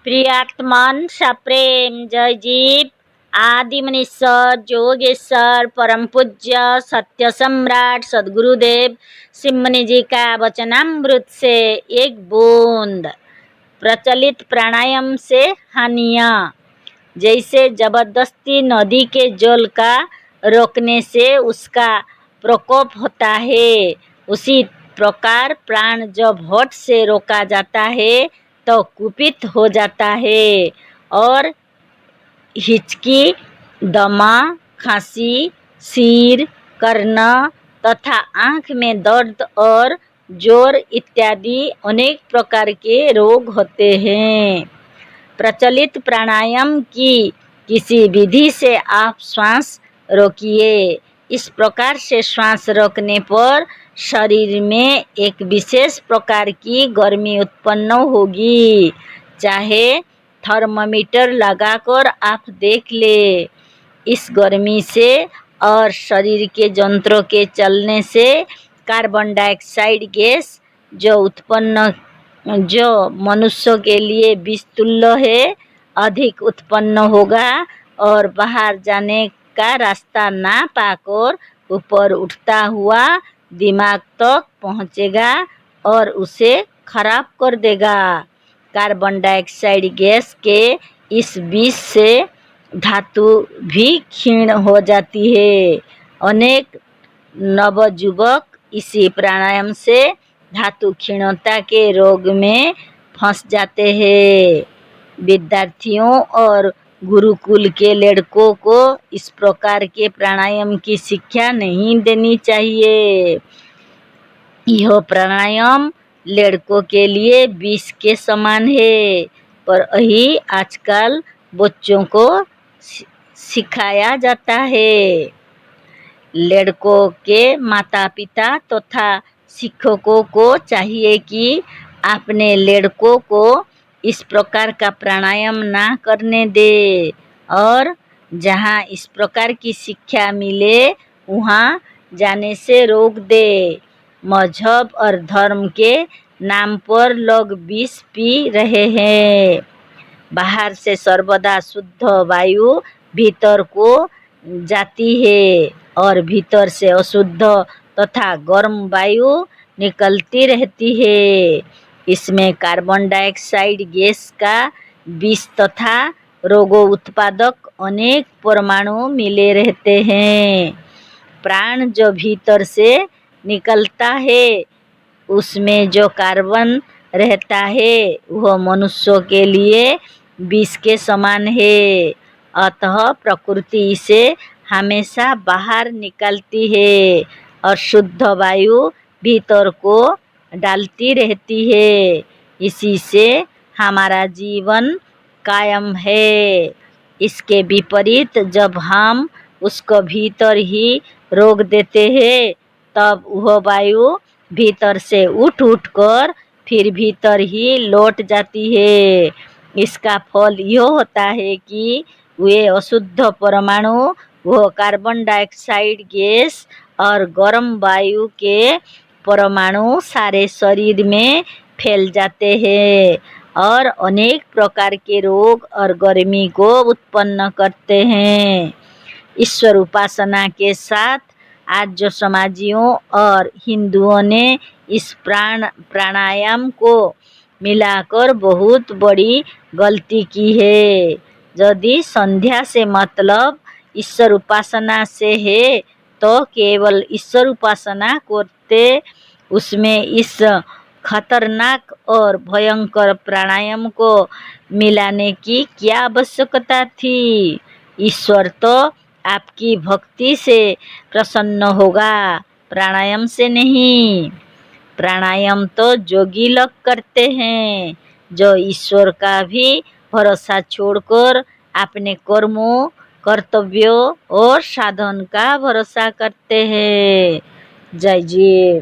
प्रियात्मन सप्रेम जय जीव आदि मनीश्वर जोगेश्वर परम पूज्य सत्य सम्राट सदगुरुदेव सिमनी जी का वचनामृत से एक बूंद। प्रचलित प्राणायाम से हानियाँ। जैसे जबरदस्ती नदी के जल का रोकने से उसका प्रकोप होता है, उसी प्रकार प्राण जब होठ से रोका जाता है तो कुपित हो जाता है और हिचकी, दमा, खांसी, सिर, कर्ण तथा आँख में दर्द और जोर इत्यादि अनेक प्रकार के रोग होते हैं। प्रचलित प्राणायाम की किसी विधि से आप श्वास रोकिए। इस प्रकार से श्वास रोकने पर शरीर में एक विशेष प्रकार की गर्मी उत्पन्न होगी। चाहे थर्मामीटर लगाकर आप देख ले। इस गर्मी से और शरीर के जंत्रों के चलने से कार्बन डाइऑक्साइड गैस जो मनुष्य के लिए विषतुल्य है, अधिक उत्पन्न होगा और बाहर जाने का रास्ता ना पाकर ऊपर उठता हुआ दिमाग तक पहुँचेगा और उसे खराब कर देगा। कार्बन डाइऑक्साइड गैस के इस विष से धातु भी क्षीण हो जाती है। अनेक नवयुवक इसी प्राणायाम से धातु क्षीणता के रोग में फंस जाते हैं। विद्यार्थियों और गुरुकुल के लड़कों को इस प्रकार के प्राणायाम की शिक्षा नहीं देनी चाहिए। यह प्राणायाम लड़कों के लिए विष के समान है, पर यही आजकल बच्चों को सिखाया जाता है। लड़कों के माता पिता तथा शिक्षकों को चाहिए कि अपने लड़कों को इस प्रकार का प्राणायाम ना करने दे और जहाँ इस प्रकार की शिक्षा मिले वहाँ जाने से रोक दे। मजहब और धर्म के नाम पर लोग विष पी रहे हैं। बाहर से सर्वदा शुद्ध वायु भीतर को जाती है और भीतर से अशुद्ध तथा गर्म वायु निकलती रहती है। इसमें कार्बन डाइऑक्साइड गैस का विष तथा रोगों उत्पादक अनेक परमाणु मिले रहते हैं। प्राण जो भीतर से निकलता है उसमें जो कार्बन रहता है वह मनुष्यों के लिए विष के समान है। अतः प्रकृति इसे हमेशा बाहर निकालती है और शुद्ध वायु भीतर को डालती रहती है। इसी से हमारा जीवन कायम है। इसके विपरीत जब हम उसको भीतर ही रोक देते हैं तब वह वायु भीतर से उठ कर फिर भीतर ही लौट जाती है। इसका फल यह होता है कि वे अशुद्ध परमाणु वह कार्बन डाइऑक्साइड गैस और गर्म वायु के परमाणु सारे शरीर में फैल जाते हैं और अनेक प्रकार के रोग और गर्मी को उत्पन्न करते हैं। ईश्वर उपासना के साथ आज जो समाजियों और हिंदुओं ने इस प्राणायाम को मिलाकर बहुत बड़ी गलती की है। यदि संध्या से मतलब ईश्वर उपासना से है तो केवल ईश्वर उपासना करते उसमें इस खतरनाक और भयंकर प्राणायाम को मिलाने की क्या आवश्यकता थी। ईश्वर तो आपकी भक्ति से प्रसन्न होगा, प्राणायाम से नहीं। प्राणायाम तो जोगी लोग करते हैं जो ईश्वर का भी भरोसा छोड़कर अपने कर्मों, कर्तव्यों और साधन का भरोसा करते हैं। जय जी।